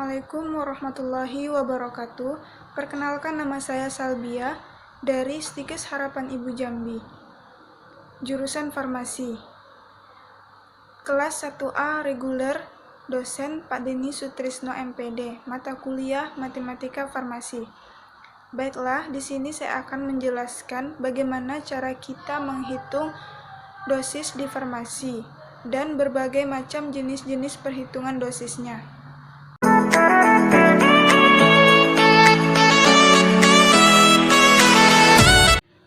Assalamualaikum warahmatullahi wabarakatuh. Perkenalkan, nama saya Salbia dari Stikes Harapan Ibu Jambi, jurusan Farmasi. Kelas 1A reguler, dosen Pak Denny Sutrisno MPD, mata kuliah Matematika Farmasi. Baiklah, di sini saya akan menjelaskan bagaimana cara kita menghitung dosis di farmasi dan berbagai macam jenis-jenis perhitungan dosisnya.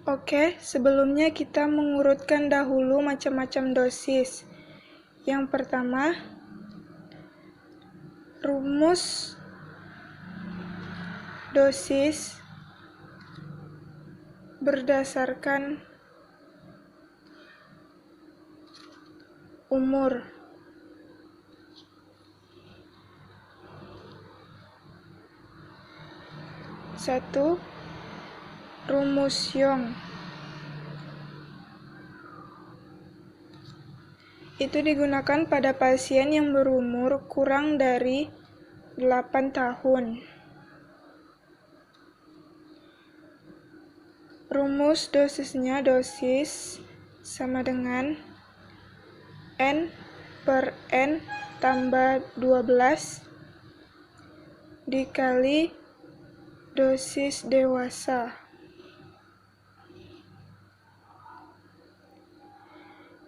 Oke, sebelumnya kita mengurutkan dahulu macam-macam dosis. Yang pertama, rumus dosis berdasarkan umur. Satu, rumus Young. Itu digunakan pada pasien yang berumur kurang dari 8 tahun. Rumus dosisnya, dosis sama dengan N per N tambah 12 dikali dosis dewasa.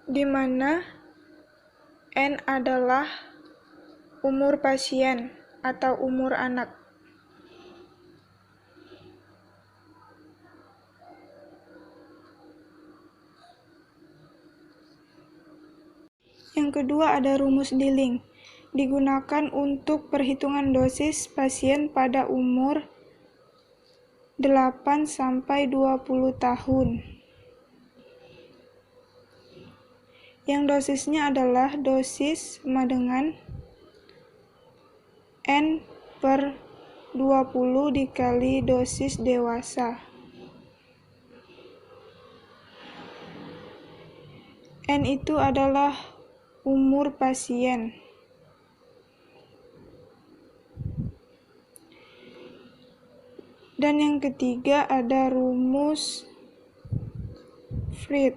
Di mana N adalah umur pasien atau umur anak. Yang kedua ada rumus Dilling. Digunakan untuk perhitungan dosis pasien pada umur 8-20 tahun. Yang dosisnya adalah dosis sama dengan N per 20 dikali dosis dewasa. N itu adalah umur pasien. Dan yang ketiga ada rumus Freed.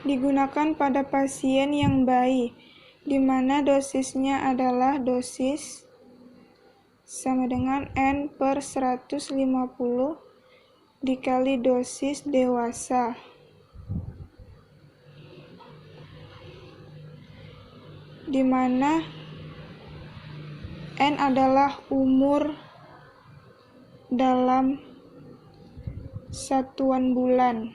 Digunakan pada pasien yang bayi, di mana dosisnya adalah dosis sama dengan N per 150 dikali dosis dewasa. Di mana N adalah umur dalam satuan bulan.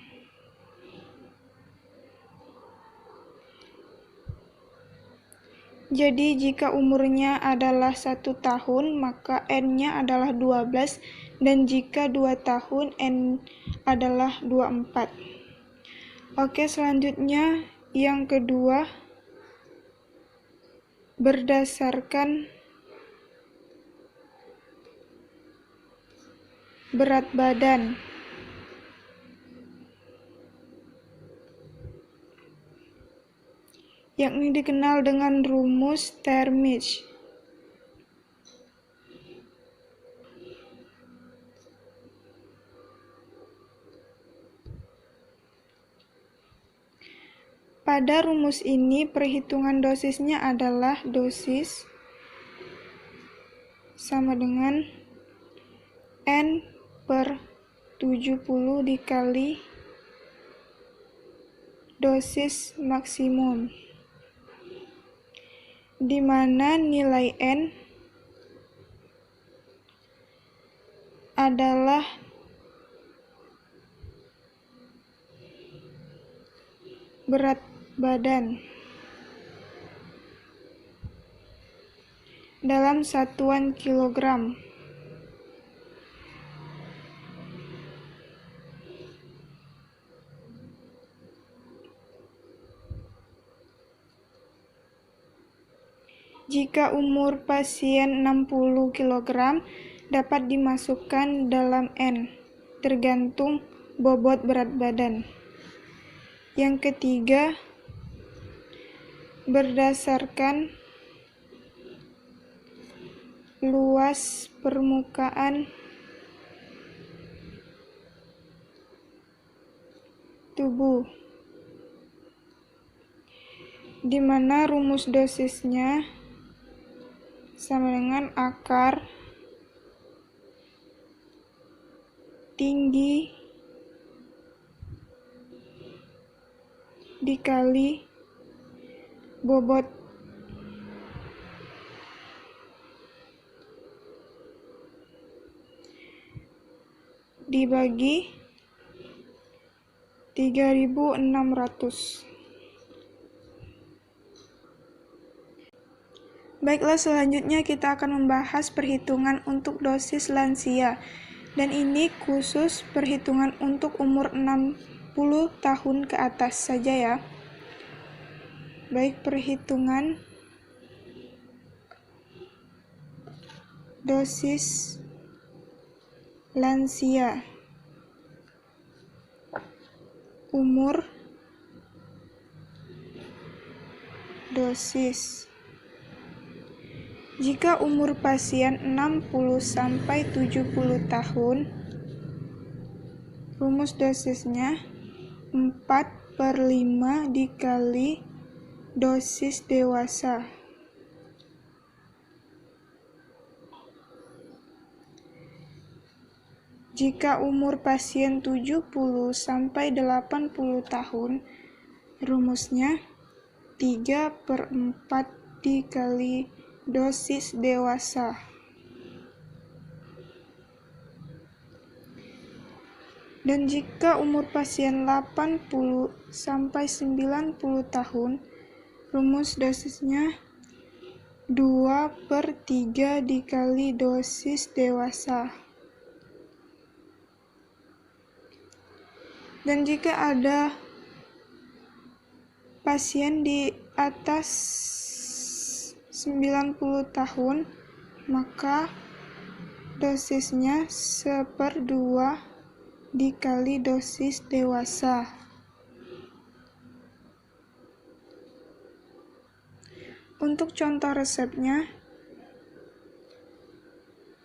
Jadi jika umurnya adalah 1 tahun, maka N-nya adalah 12, dan jika 2 tahun, N adalah 24. Oke, selanjutnya yang kedua, berdasarkan berat badan. Yakni dikenal dengan rumus Termich. Pada rumus ini perhitungan dosisnya adalah dosis sama dengan N per 70 dikali dosis maksimum, di mana nilai N adalah berat badan dalam satuan kilogram. Jika umur pasien 60 kg, dapat dimasukkan dalam N, tergantung bobot berat badan. Yang ketiga, berdasarkan luas permukaan tubuh, di mana rumus dosisnya sama dengan akar tinggi dikali bobot dibagi 3.600. Baiklah, selanjutnya kita akan membahas perhitungan untuk dosis lansia, dan ini khusus perhitungan untuk umur 60 tahun ke atas saja ya. Baik, perhitungan dosis lansia umur dosis. Jika umur pasien 60-70 tahun, rumus dosisnya 4/5 dikali dosis dewasa. Jika umur pasien 70-80 tahun, rumusnya 3/4 dikali dosis dewasa. Dan jika umur pasien 80-90 tahun, rumus dosisnya 2/3 dikali dosis dewasa. Dan jika ada pasien di atas 90 tahun, maka dosisnya 1/2 dikali dosis dewasa. Untuk contoh resepnya,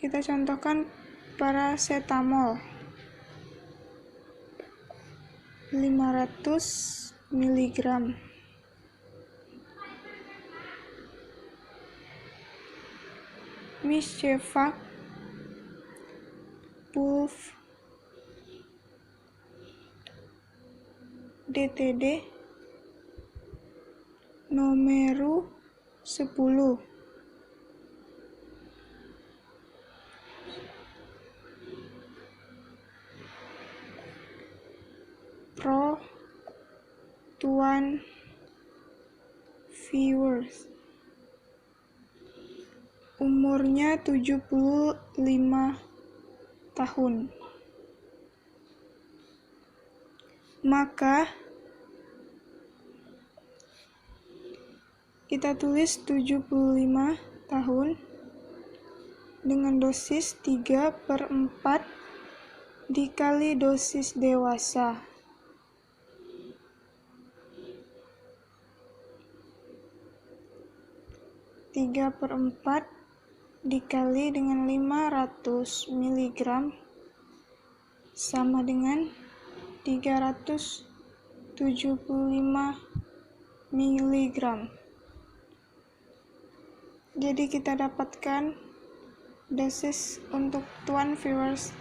kita contohkan paracetamol 500 mg. Miscevax Pulv DTD Nomeru 10. Pro Tuan Viewers, umurnya 75 tahun. Maka kita tulis 75 tahun dengan dosis 3/4 dikali dosis dewasa. Tiga per 4 dikali dengan 500 mg sama dengan 375 mg. Jadi kita dapatkan dosis untuk Tuan Viewers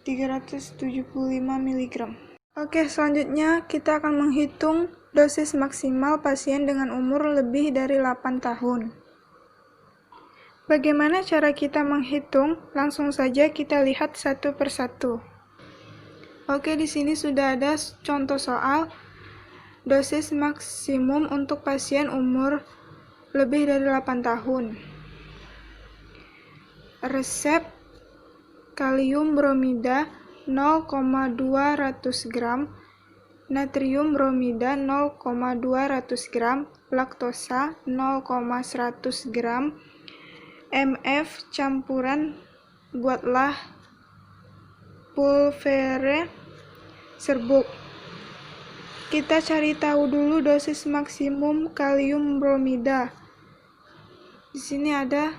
375 mg. Oke, selanjutnya kita akan menghitung dosis maksimal pasien dengan umur lebih dari 8 tahun. Bagaimana cara kita menghitung? Langsung saja kita lihat satu persatu. Oke, di sini sudah ada contoh soal dosis maksimum untuk pasien umur lebih dari 8 tahun. Resep kalium bromida 0,200 gram, natrium bromida 0,200 gram, laktosa 0,100 gram, mf campuran buatlah pulvere serbuk. Kita cari tahu dulu dosis maksimum kalium bromida. Di sini ada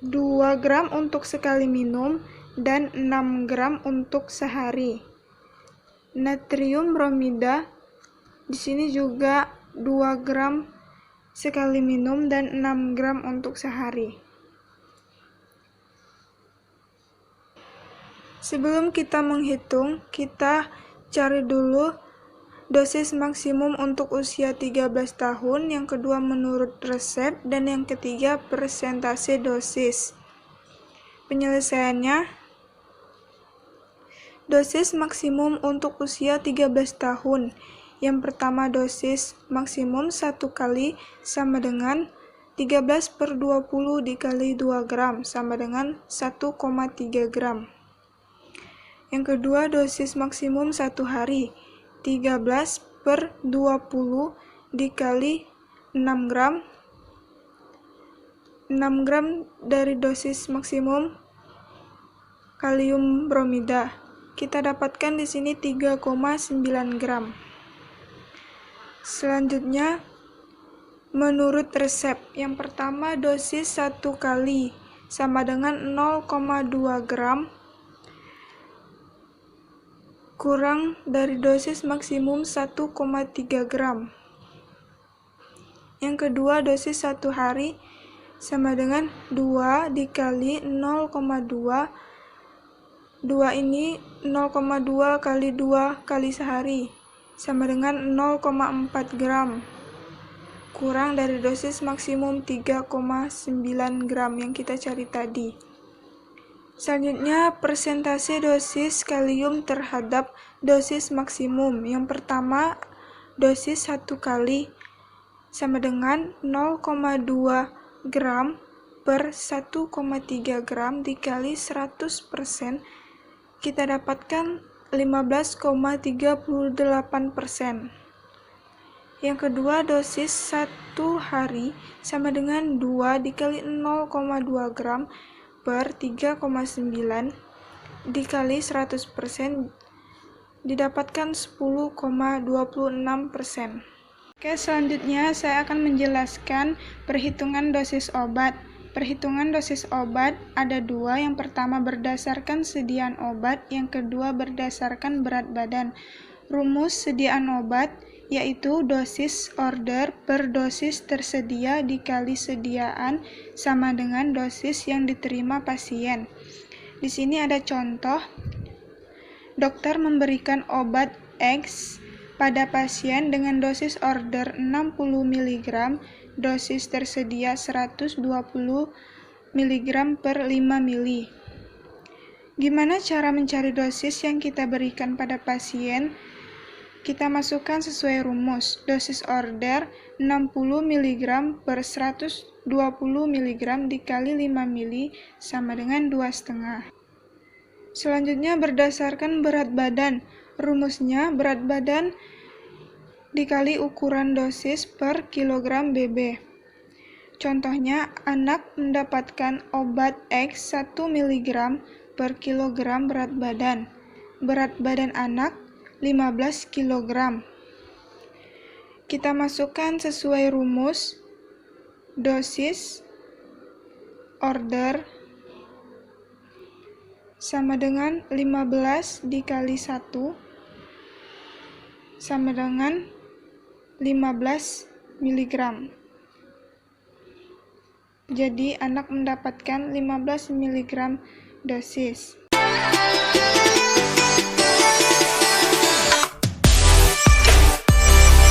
2 gram untuk sekali minum, dan 6 gram untuk sehari. Natrium bromida di sini juga 2 gram sekali minum dan 6 gram untuk sehari. Sebelum kita menghitung, kita cari dulu dosis maksimum untuk usia 13 tahun, yang kedua menurut resep, dan yang ketiga persentase dosis. Penyelesaiannya, dosis maksimum untuk usia 13 tahun. Yang pertama, dosis maksimum 1 kali sama dengan 13/20 dikali 2 gram sama dengan 1,3 gram. Yang kedua, dosis maksimum 1 hari, 13/20 dikali 6 gram. 6 gram dari dosis maksimum kalium bromida. Kita dapatkan di sini 3,9 gram. Selanjutnya, menurut resep, yang pertama dosis 1 kali sama dengan 0,2 gram kurang dari dosis maksimum 1,3 gram. Yang kedua, dosis 1 hari sama dengan 2 dikali 0,2. 2 ini 0,2 kali 2 kali sehari sama dengan 0,4 gram. Kurang dari dosis maksimum 3,9 gram yang kita cari tadi. Selanjutnya, persentase dosis kalium terhadap dosis maksimum. Yang pertama, dosis 1 kali sama dengan 0,2 gram per 1,3 gram dikali 100%, kita dapatkan 15,38%. Yang kedua, dosis 1 hari sama dengan 2 dikali 0,2 gram per 3,9 dikali 100%, didapatkan 10,26%. Oke, selanjutnya saya akan menjelaskan perhitungan dosis obat. Perhitungan dosis obat ada 2, yang pertama berdasarkan sediaan obat, yang kedua berdasarkan berat badan. Rumus sediaan obat yaitu dosis order per dosis tersedia dikali sediaan sama dengan dosis yang diterima pasien. Di sini ada contoh, dokter memberikan obat X pada pasien dengan dosis order 60 mg, dosis tersedia 120 mg per 5 ml. Gimana cara mencari dosis yang kita berikan pada pasien? Kita masukkan sesuai rumus. Dosis order 60 mg per 120 mg dikali 5 ml sama dengan 2,5. Selanjutnya berdasarkan berat badan. Rumusnya berat badan dikali ukuran dosis per kilogram BB. Contohnya, anak mendapatkan obat X 1 mg per kilogram berat badan. Berat badan anak 15 kg. Kita masukkan sesuai rumus dosis order sama dengan 15 dikali 1 sama dengan 15 mg. Jadi anak mendapatkan 15 mg dosis.